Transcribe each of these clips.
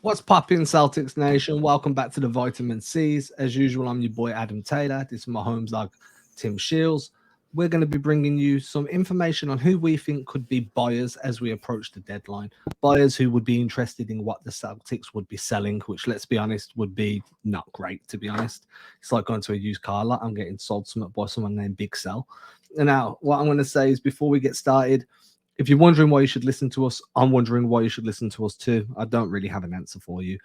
What's poppin', Celtics Nation? Welcome back to the Vitamin C's. As usual, I'm your boy Adam Taylor. This is my home's like Tim Shields. We're going to be bringing you some information on who we think could be buyers as we approach the deadline. Buyers who would be interested in what the Celtics would be selling, which, let's be honest, would be not great, to be honest. It's like going to a used car lot. I'm getting sold something by someone named Big Sell. And now, what I'm going to say is before we get started, if you're wondering why you should listen to us, I'm wondering why you should listen to us too. I don't really have an answer for you.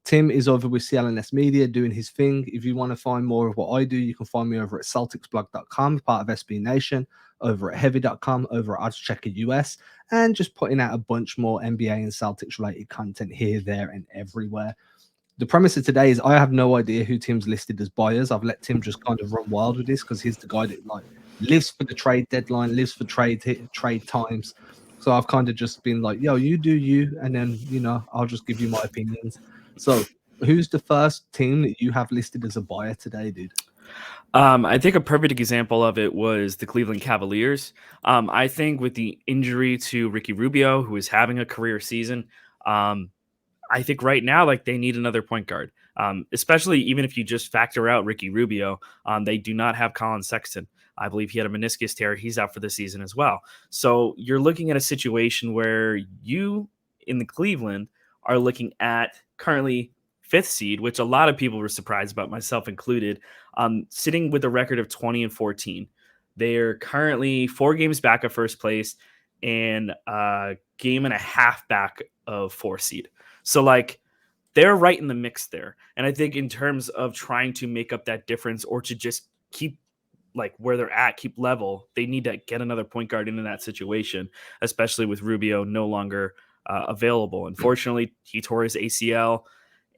Tim is over with CLNS Media doing his thing. If you want to find more of what I do, you can find me over at CelticsBlog.com, part of SB Nation, over at Heavy.com, over at OddsChecker US, and just putting out a bunch more NBA and Celtics related content here, there, and everywhere. The premise of today is I have no idea who Tim's listed as buyers. I've let Tim just kind of run wild with this because he's the guy that lives for the trade deadline, lives for trade times. So I've kind of just been like, yo, you do you, and then I'll just give you my opinions. So who's the first team that you have listed as a buyer today, dude? I think a perfect example of it was the Cleveland Cavaliers. I think with the injury to Ricky Rubio, who is having a career season, I think right now, they need another point guard, especially even if you just factor out Ricky Rubio. They do not have Colin Sexton. I believe he had a meniscus tear. He's out for the season as well. So you're looking at a situation where you in the Cleveland are looking at currently fifth seed, which a lot of people were surprised about, myself included, sitting with a record of 20-14. They're currently 4 games back of first place and a game and a half back of 4 seed. So they're right in the mix there. And I think in terms of trying to make up that difference or to just keep where they're at, keep level, they need to get another point guard into that situation, especially with Rubio no longer available. Unfortunately, he tore his ACL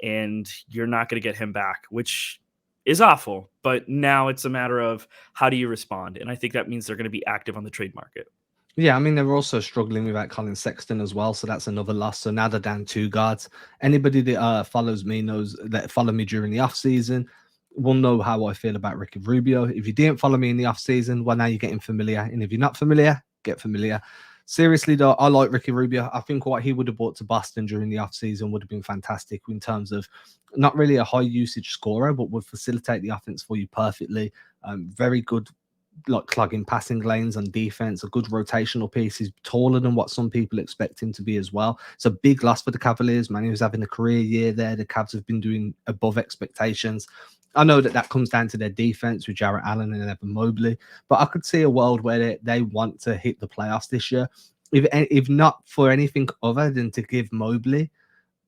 and you're not going to get him back, which is awful. But now it's a matter of how do you respond? And I think that means they're going to be active on the trade market. Yeah, I mean, they're also struggling without Colin Sexton as well, so that's another loss. So now they're down 2 guards. Anybody that follows me follow me during the offseason will know how I feel about Ricky Rubio. If you didn't follow me in the offseason, well, now you're getting familiar. And if you're not familiar, get familiar. Seriously, though, I like Ricky Rubio. I think what he would have brought to Boston during the offseason would have been fantastic in terms of not really a high usage scorer, but would facilitate the offense for you perfectly. Very good clogging passing lanes on defense, a good rotational piece. He's taller than what some people expect him to be as well. It's a big loss for the Cavaliers, man. He was having a career year there. The Cavs have been doing above expectations. I know that comes down to their defense with Jarrett Allen and Evan Mobley, but I could see a world where they want to hit the playoffs this year, if not for anything other than to give Mobley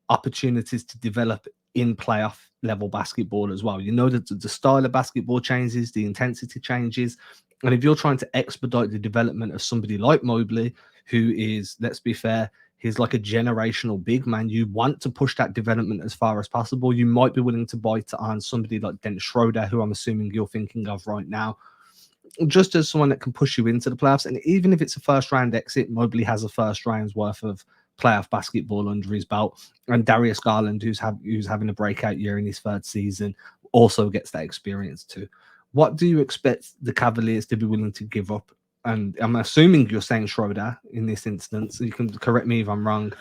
opportunities to develop in playoff level basketball as well. You know that the style of basketball changes, the intensity changes. And if you're trying to expedite the development of somebody like Mobley, who is, let's be fair, he's like a generational big man, you want to push that development as far as possible. You might be willing to bite on somebody like Dennis Schroder, who I'm assuming you're thinking of right now, just as someone that can push you into the playoffs. And even if it's a first round exit, Mobley has a first round's worth of playoff basketball under his belt. And Darius Garland, who's having a breakout year in his 3rd season, also gets that experience too. What do you expect the Cavaliers to be willing to give up? And I'm assuming you're saying Schroder in this instance. You can correct me if I'm wrong.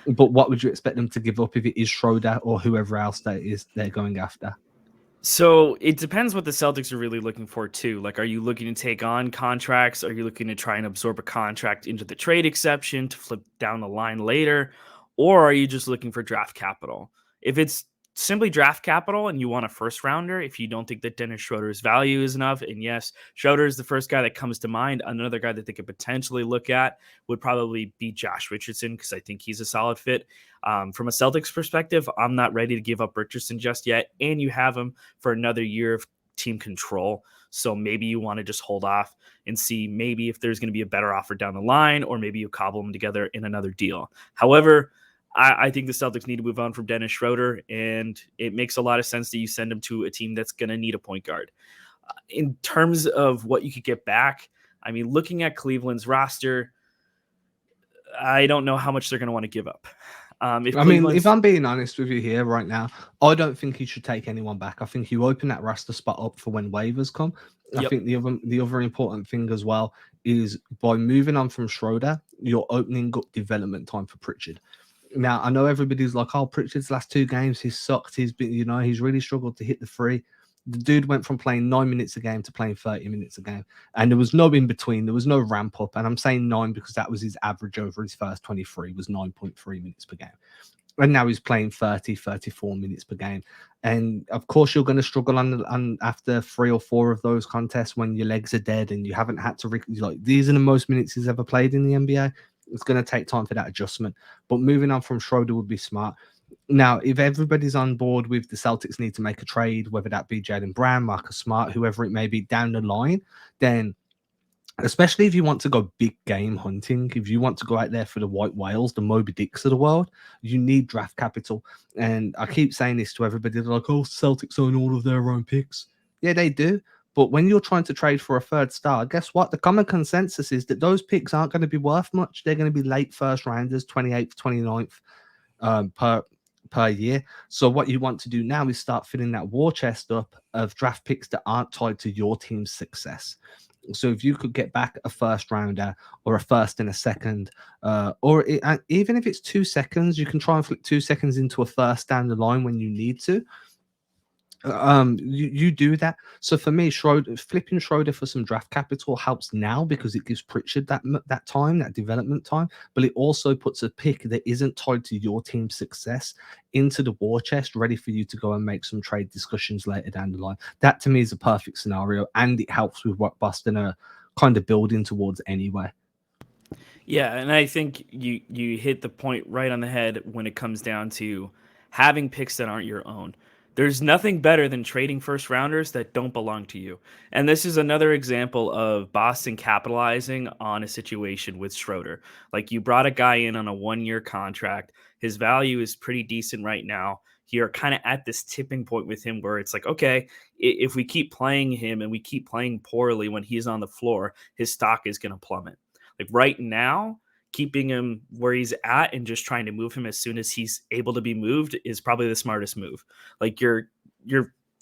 But what would you expect them to give up if it is Schroder or whoever else they're going after? So it depends what the Celtics are really looking for too. Are you looking to take on contracts? Are you looking to try and absorb a contract into the trade exception to flip down the line later? Or are you just looking for draft capital? If it's simply draft capital and you want a first rounder, if you don't think that Dennis Schroder's value is enough, and yes, Schroder is the first guy that comes to mind. Another guy that they could potentially look at would probably be Josh Richardson, because I think he's a solid fit. From a Celtics perspective, I'm not ready to give up Richardson just yet, and you have him for another year of team control. So maybe you want to just hold off and see maybe if there's going to be a better offer down the line, or maybe you cobble them together in another deal. However, I think the Celtics need to move on from Dennis Schroder, and it makes a lot of sense that you send him to a team that's going to need a point guard. In terms of what you could get back, I mean, looking at Cleveland's roster, I don't know how much they're going to want to give up. If I'm being honest with you here right now, I don't think you should take anyone back. I think you open that roster spot up for when waivers come. I think the other important thing as well is by moving on from Schroder, you're opening up development time for Pritchard. Now I know everybody's like, "Oh, Pritchard's last 2 games, he's sucked. He's been, he's really struggled to hit the free." The dude went from playing 9 minutes a game to playing 30 minutes a game, and there was no in between. There was no ramp up, and I'm saying 9 because that was his average over his first 23 was 9.3 minutes per game. And now he's playing 30, 34 minutes per game. And of course, you're going to struggle on after 3 or 4 of those contests when your legs are dead and you haven't had to, like, these are the most minutes he's ever played in the NBA. It's going to take time for that adjustment. But moving on from Schroder would be smart. Now, if everybody's on board with the Celtics need to make a trade, whether that be Jaylen Brown, Marcus Smart, whoever it may be down the line, then especially if you want to go big game hunting, if you want to go out there for the white whales, the Moby Dicks of the world, you need draft capital. And I keep saying this to everybody. They're like, "Oh, Celtics own all of their own picks." Yeah, they do. But when you're trying to trade for a third star, guess what? The common consensus is that those picks aren't going to be worth much. They're going to be late first rounders, 28th, 29th per year. So what you want to do now is start filling that war chest up of draft picks that aren't tied to your team's success. So if you could get back a first rounder or a first and a second, even if it's 2 seconds, you can try and flip 2 seconds into a first down the line when you need to. You do that. So for me, flipping Schroder for some draft capital helps now because it gives Pritchard that time, that development time, but it also puts a pick that isn't tied to your team's success into the war chest, ready for you to go and make some trade discussions later down the line. That to me is a perfect scenario, and it helps with what Boston are kind of building towards anyway. Yeah, and I think you hit the point right on the head when it comes down to having picks that aren't your own. There's nothing better than trading first rounders that don't belong to you. And this is another example of Boston capitalizing on a situation with Schroeder. Like, you brought a guy in on a 1-year contract. His value is pretty decent right now. You're kind of at this tipping point with him where it's like, okay, if we keep playing him and we keep playing poorly when he's on the floor, his stock is going to plummet. Like right now, keeping him where he's at and just trying to move him as soon as he's able to be moved is probably the smartest move. Like you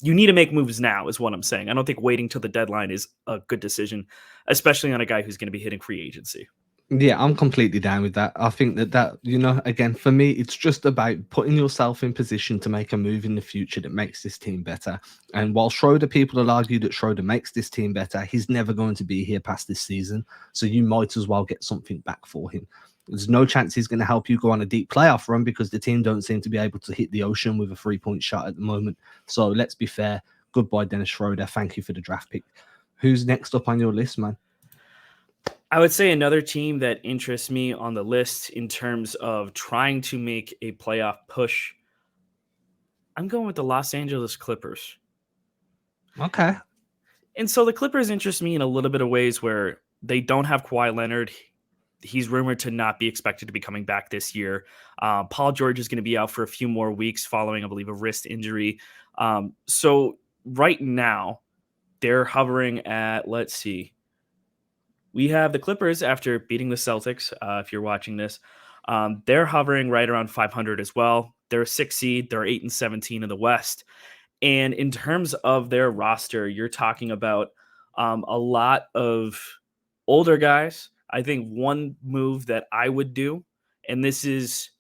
need to make moves now is what I'm saying. I don't think waiting till the deadline is a good decision, especially on a guy who's going to be hitting free agency. Yeah, I'm completely down with that. I think that again, for me, it's just about putting yourself in position to make a move in the future that makes this team better. And while Schroeder, people will argue that Schroeder makes this team better, he's never going to be here past this season. So you might as well get something back for him. There's no chance he's going to help you go on a deep playoff run because the team don't seem to be able to hit the ocean with a 3-point shot at the moment. So let's be fair. Goodbye, Dennis Schroeder. Thank you for the draft pick. Who's next up on your list, man? I would say another team that interests me on the list in terms of trying to make a playoff push, I'm going with the Los Angeles Clippers. Okay. And so the Clippers interest me in a little bit of ways where they don't have Kawhi Leonard. He's rumored to not be expected to be coming back this year. Paul George is going to be out for a few more weeks following, I believe, a wrist injury. So right now, they're hovering at, let's see. We have the Clippers after beating the Celtics. If you're watching this, they're hovering right around 500 as well. They're a 6 seed. They're 8-17 in the West. And in terms of their roster, you're talking about a lot of older guys. I think one move that I would do, and this is,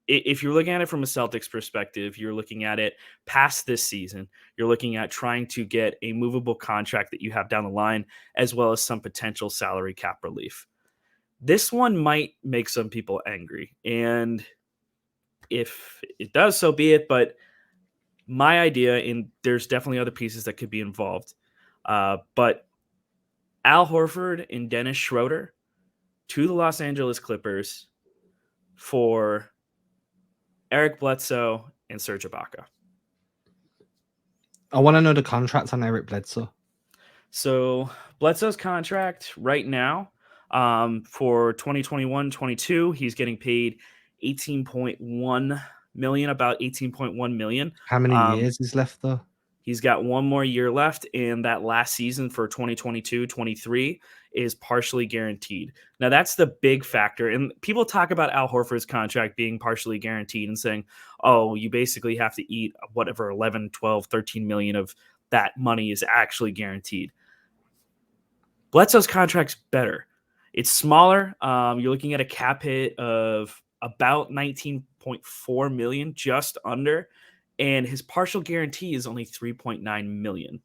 if you're looking at it from a Celtics perspective, you're looking at it past this season. You're looking at trying to get a movable contract that you have down the line, as well as some potential salary cap relief. This one might make some people angry. And if it does, so be it. But my idea, and there's definitely other pieces that could be involved, but Al Horford and Dennis Schroder to the Los Angeles Clippers for Eric Bledsoe and Serge Ibaka. I want to know the contract on Eric Bledsoe. So Bledsoe's contract right now for 2021-22, he's getting paid 18.1 million, about 18.1 million. How many years is left though? He's got one more year left, and that last season for 2022-23 is partially guaranteed. Now, that's the big factor. And people talk about Al Horford's contract being partially guaranteed and saying, oh, you basically have to eat whatever 11, 12, 13 million of that money is actually guaranteed. Bledsoe's contract's better. It's smaller. You're looking at a cap hit of about 19.4 million, just under, and his partial guarantee is only 3.9 million.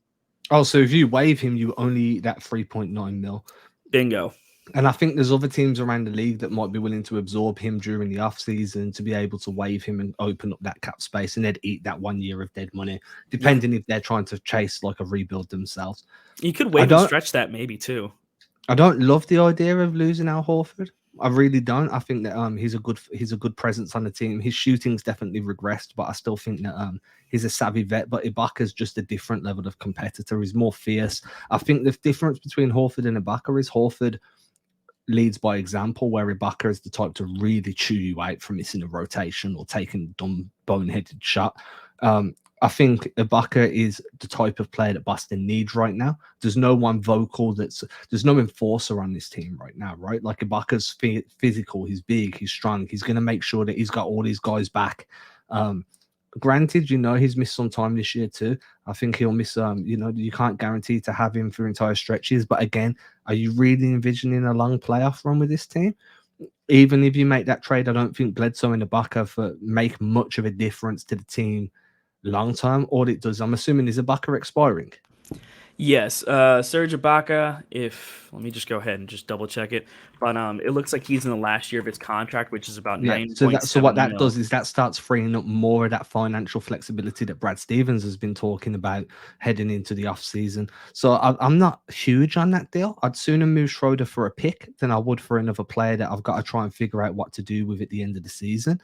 Oh, so if you waive him, you only eat that 3.9 mil. Bingo. And I think there's other teams around the league that might be willing to absorb him during the offseason to be able to waive him and open up that cap space, and they'd eat that 1 year of dead money, depending if they're trying to chase like a rebuild themselves. You could waive and stretch that maybe too. I don't love the idea of losing Al Horford. I really don't. I think that he's a good presence on the team. His shooting's definitely regressed, but I still think that he's a savvy vet. But Ibaka's just a different level of competitor. He's more fierce. I think the difference between Horford and Ibaka is Horford leads by example, where Ibaka is the type to really chew you out for missing a rotation or taking a dumb boneheaded shot. I think Ibaka is the type of player that Boston needs right now. There's no one vocal there's no enforcer on this team right now, right? Like Ibaka's physical, he's big, he's strong, he's going to make sure that he's got all these guys back. Granted, he's missed some time this year too. I think he'll miss, you can't guarantee to have him for entire stretches. But again, are you really envisioning a long playoff run with this team? Even if you make that trade, I don't think Bledsoe and Ibaka make much of a difference to the team long term. All it does, I'm assuming, is Ibaka expiring. Yes, Serge Ibaka. Let me just go ahead and just double check it, but it looks like he's in the last year of his contract, which is about 9.7 So what that does is that starts freeing up more of that financial flexibility that Brad Stevens has been talking about heading into the off season. So I'm not huge on that deal. I'd sooner move Schroder for a pick than I would for another player that I've got to try and figure out what to do with at the end of the season.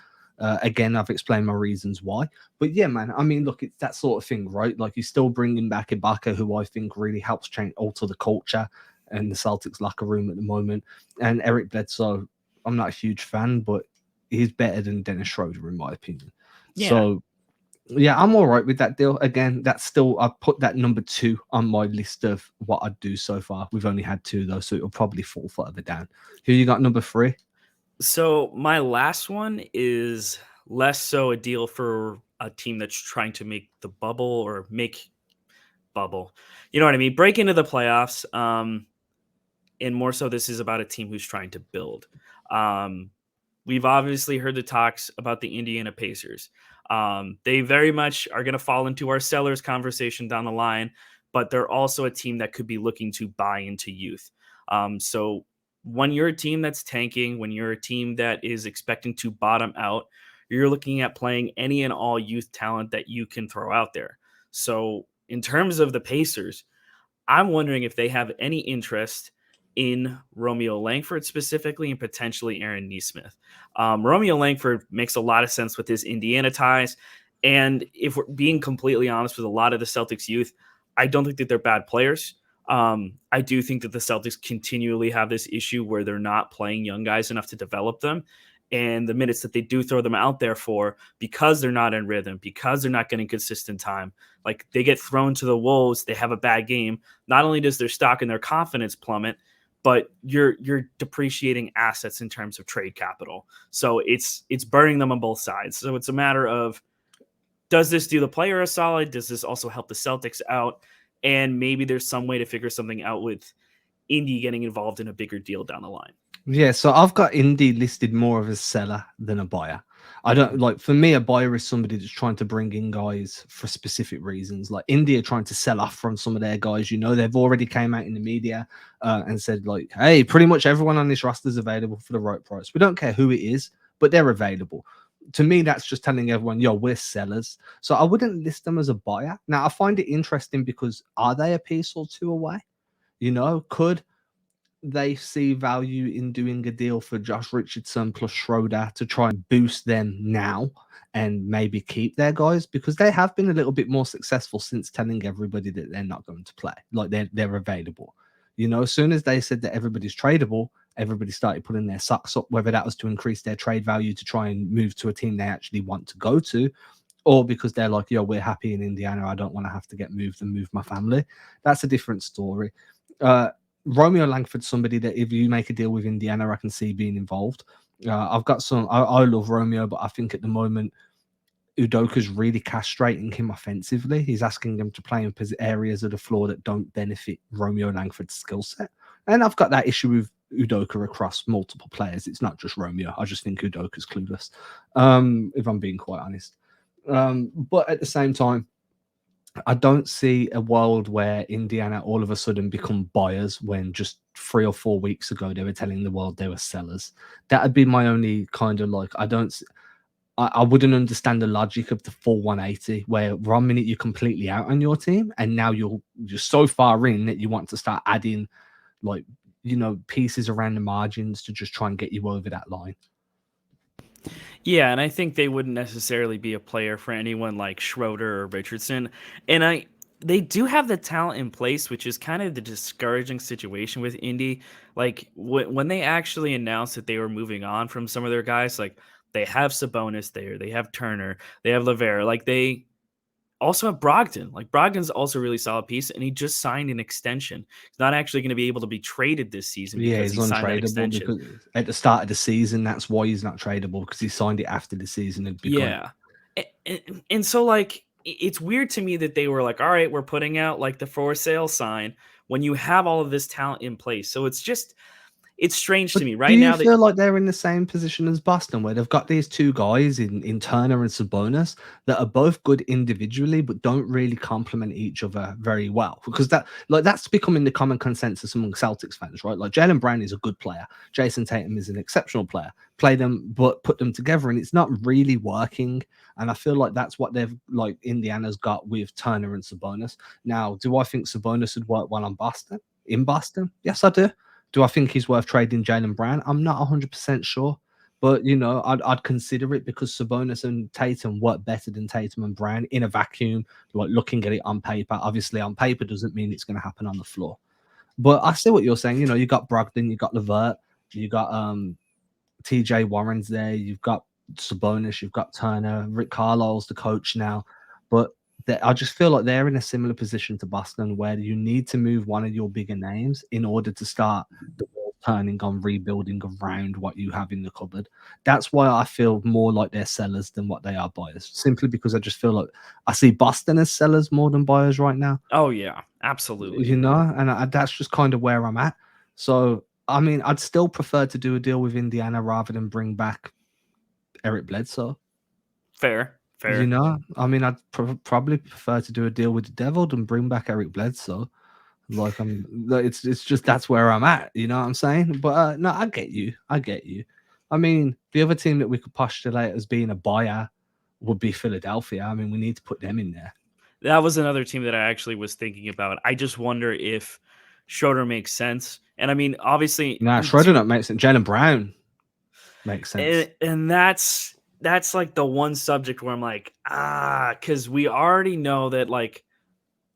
Again, I've explained my reasons why. But yeah, man, I mean, look, it's that sort of thing, right? Like, you're still bringing back Ibaka, who I think really helps alter the culture and the Celtics locker room at the moment. And Eric Bledsoe, I'm not a huge fan, but he's better than Dennis Schroder, in my opinion. Yeah. So, yeah, I'm all right with that deal. Again, that's still, I put that number 2 on my list of what I'd do so far. We've only had 2, though, so it'll probably fall further down. Who you got number 3? So my last one is less so a deal for a team that's trying to make the bubble or make bubble. You know what I mean? Break into the playoffs. And more so, this is about a team who's trying to build. We've obviously heard the talks about the Indiana Pacers. They very much are going to fall into our sellers conversation down the line, but they're also a team that could be looking to buy into youth. So when you're a team that's tanking, when you're a team that is expecting to bottom out, you're looking at playing any and all youth talent that you can throw out there. So in terms of the Pacers, I'm wondering if they have any interest in Romeo Langford specifically, and potentially Aaron Nesmith. Romeo Langford makes a lot of sense with his Indiana ties. And if we're being completely honest with a lot of the Celtics youth, I don't think that they're bad players. I do think that the Celtics continually have this issue where they're not playing young guys enough to develop them. And the minutes that they do throw them out there for, because they're not in rhythm, because they're not getting consistent time, like they get thrown to the wolves, they have a bad game. Not only does their stock and their confidence plummet, but you're depreciating assets in terms of trade capital. So it's burning them on both sides. So it's a matter of, does this do the player a solid? Does this also help the Celtics out? And maybe there's some way to figure something out with Indy getting involved in a bigger deal down the line. Yeah, so I've got Indy listed more of a seller than a buyer. I don't like, for me, a buyer is somebody that's trying to bring in guys for specific reasons. Like Indy are trying to sell off from some of their guys. They've already came out in the media and said, like, hey, pretty much everyone on this roster is available for the right price. We don't care who it is, but they're available. To me, that's just telling everyone, yo, we're sellers. So I wouldn't list them as a buyer. Now, I find it interesting because are they a piece or 2 away? Could they see value in doing a deal for Josh Richardson plus Schroder to try and boost them now and maybe keep their guys? Because they have been a little bit more successful since telling everybody that they're not going to play, like they're available. As soon as they said that everybody's tradable, everybody started putting their socks up, whether that was to increase their trade value to try and move to a team they actually want to go to, or because they're like, yo, we're happy in Indiana, I don't want to have to get moved and move my family. That's a different story. Romeo Langford's somebody that if you make a deal with Indiana, I can see being involved. I've got I love Romeo, but I think at the moment, Udoka's really castrating him offensively. He's asking him to play in areas of the floor that don't benefit Romeo Langford's skill set. And I've got that issue with Udoka across multiple players. It's not just Romeo. I just think Udoka's clueless, if I'm being quite honest. But at the same time, I don't see a world where Indiana all of a sudden become buyers when just 3 or 4 weeks ago they were telling the world they were sellers. That would be my only kind of like, I wouldn't understand the logic of the full 180 where 1 minute you're completely out on your team and now you're so far in that you want to start adding like, pieces around the margins to just try and get you over that line. Yeah, and I think they wouldn't necessarily be a player for anyone like Schroeder or Richardson. And they do have the talent in place, which is kind of the discouraging situation with Indy. Like when they actually announced that they were moving on from some of their guys, like they have Sabonis there, they have Turner, they have LeVert, like they also have Brogdon. Like Brogdon's also a really solid piece, and he just signed an extension. He's not actually going to be able to be traded this season Yeah, because he's he signed that untradeable extension. because at the start of the season, that's why he's not tradable because he signed it after the season had begun. Yeah. And so like it's weird to me that they were like, all right, we're putting out like the for sale sign when you have all of this talent in place. So it's strange But to me do right you now that feel like they're in the same position as Boston, where they've got these two guys in Turner and Sabonis that are both good individually, but don't really complement each other very well? Because that's becoming the common consensus among Celtics fans, right? Like Jaylen Brown is a good player, Jason Tatum is an exceptional player. Play them, but put them together, and it's not really working. And I feel like that's what they've like Indiana's got with Turner and Sabonis. Now, do I think Sabonis would work well on Boston? In Boston? Yes, I do. Do I think he's worth trading Jaylen Brown? I'm not 100% sure. But, I'd consider it because Sabonis and Tatum work better than Tatum and Brown in a vacuum, like looking at it on paper. Obviously, on paper doesn't mean it's going to happen on the floor. But I see what you're saying. You got Brogdon, you got LeVert, you got TJ Warren's there, you've got Sabonis, you've got Turner, Rick Carlisle's the coach now. But I just feel like they're in a similar position to Boston where you need to move one of your bigger names in order to start the ball turning on rebuilding around what you have in the cupboard. That's why I feel more like they're sellers than what they are buyers, simply because I just feel like I see Boston as sellers more than buyers right now. oh yeah, absolutely. And that's just kind of where I'm at. So, I mean, I'd still prefer to do a deal with Indiana rather than bring back Eric Bledsoe. Fair. I mean, I'd probably prefer to do a deal with the Devil than bring back Eric Bledsoe. It's just that's where I'm at. You know what I'm saying? But no, I get you. I mean, the other team that we could postulate as being a buyer would be Philadelphia. I mean, we need to put them in there. That was another team that I actually was thinking about. I just wonder if Schroeder makes sense. And I mean, obviously, Nah, Schroeder not makes sense. Jaylen Brown makes sense. and that's like the one subject where I'm like, because we already know that like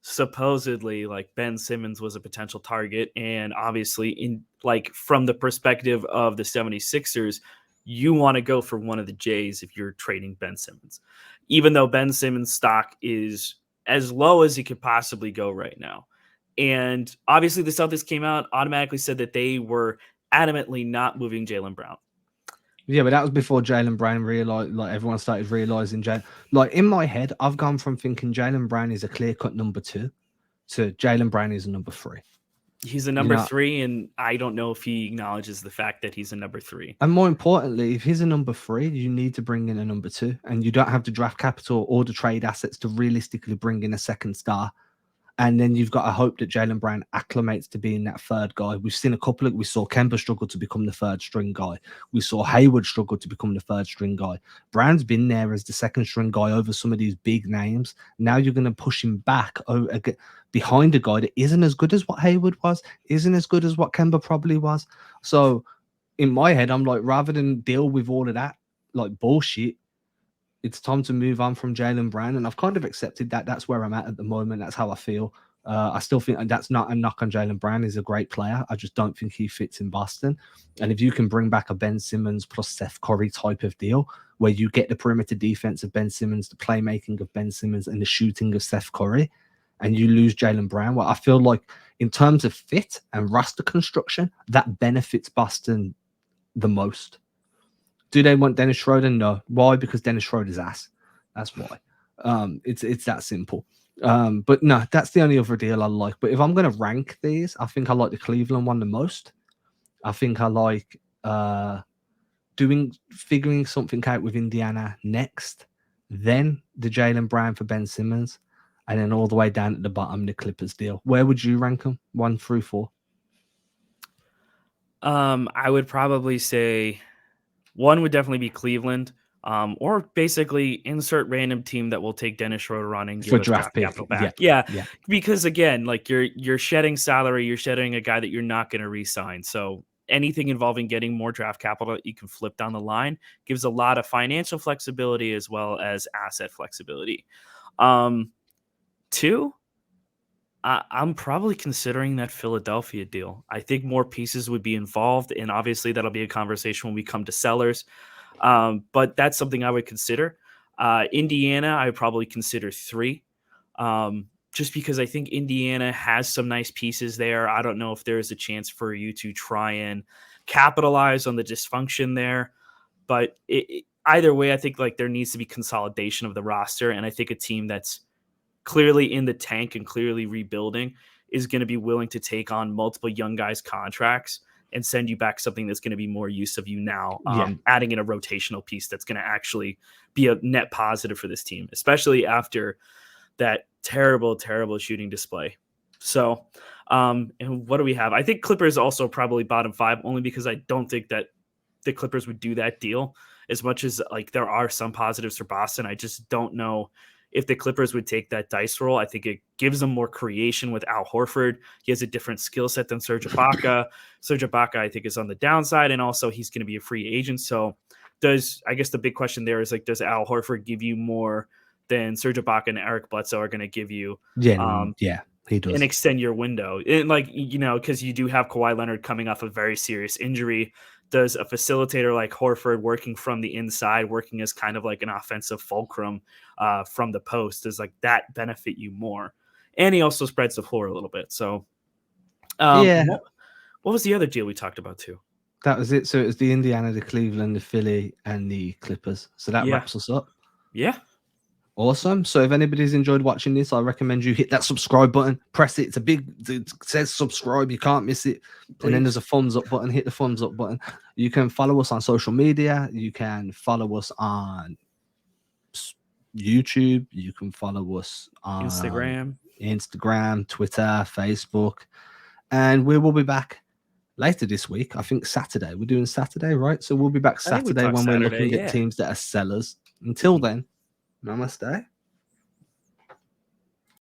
supposedly like Ben Simmons was a potential target. And obviously, in like from the perspective of the 76ers, you want to go for one of the Jays if you're trading Ben Simmons, even though Ben Simmons' stock is as low as he could possibly go right now. And obviously, the Celtics came out, automatically said that they were adamantly not moving Jaylen Brown. Yeah, but that was before Jaylen Brown realized, like everyone started realizing, like in my head, I've gone from thinking Jaylen Brown is a clear-cut number 2 to Jaylen Brown is a number 3. He's a number 3, and I don't know if he acknowledges the fact that he's a number 3. And more importantly, if he's a number 3, you need to bring in a number 2, and you don't have the draft capital or the trade assets to realistically bring in a second star. And then you've got to hope that Jaylen Brown acclimates to being that third guy. We've seen we saw Kemba struggle to become the third string guy. We saw Hayward struggle to become the third string guy. Brown's been there as the second string guy over some of these big names. Now you're going to push him back behind a guy that isn't as good as what Hayward was, isn't as good as what Kemba probably was. So in my head, I'm like, rather than deal with all of that like bullshit, it's time to move on from Jaylen Brown, and I've kind of accepted that. That's where I'm at the moment. That's how I feel. I still think that's not a knock on Jaylen Brown. He's a great player. I just don't think he fits in Boston. And if you can bring back a Ben Simmons plus Steph Curry type of deal, where you get the perimeter defense of Ben Simmons, the playmaking of Ben Simmons, and the shooting of Steph Curry, and you lose Jaylen Brown, well, I feel like in terms of fit and roster construction, that benefits Boston the most. Do they want Dennis Schroder? No. Why? Because Dennis Schroder's ass. That's why. It's that simple. But no, that's the only other deal I like. But if I'm going to rank these, I think I like the Cleveland one the most. I think I like figuring something out with Indiana next, then the Jaylen Brown for Ben Simmons, and then all the way down at the bottom the Clippers deal. Where would you rank them, 1 through 4? I would probably say one would definitely be Cleveland, or basically insert random team that will take Dennis Schroder on and give For us draft draft pick, capital back. yeah. Because again, like you're shedding salary, you're shedding a guy that you're not going to re-sign. So anything involving getting more draft capital that you can flip down the line gives a lot of financial flexibility as well as asset flexibility. Two, I'm probably considering that Philadelphia deal. I think more pieces would be involved, and obviously that'll be a conversation when we come to sellers. But that's something I would consider. Indiana, I would probably consider 3, just because I think Indiana has some nice pieces there. I don't know if there is a chance for you to try and capitalize on the dysfunction there, but either way, I think like there needs to be consolidation of the roster, and I think a team that's clearly in the tank and clearly rebuilding is going to be willing to take on multiple young guys contracts and send you back something that's going to be more use of you now, adding in a rotational piece that's going to actually be a net positive for this team, especially after that terrible, terrible shooting display. So, and what do we have? I think Clippers also probably bottom 5, only because I don't think that the Clippers would do that deal as much as like there are some positives for Boston. I just don't know if the Clippers would take that dice roll. I think it gives them more creation with Al Horford. He has a different skill set than Serge Ibaka. Serge Ibaka, I think, is on the downside, and also he's going to be a free agent. So I guess the big question there is like, does Al Horford give you more than Serge Ibaka and Eric Bledsoe are going to give you? Yeah, he does. And extend your window. And like, because you do have Kawhi Leonard coming off a very serious injury. Does a facilitator like Horford working from the inside, working as kind of like an offensive fulcrum from the post, does like that benefit you more? And he also spreads the floor a little bit. So what was the other deal we talked about too? That was it. So it was the Indiana, the Cleveland, the Philly, and the Clippers. So that wraps us up. Yeah. Awesome. So if anybody's enjoyed watching this, I recommend you hit that subscribe button. Press it. It says subscribe. You can't miss it. Please. And then there's a thumbs up button. Hit the thumbs up button. You can follow us on social media. You can follow us on YouTube. You can follow us on Instagram, Twitter, Facebook. And we will be back later this week. I think Saturday. We're doing Saturday, right? So we'll be back Saturday when we're looking at teams that are sellers. Until then, namaste.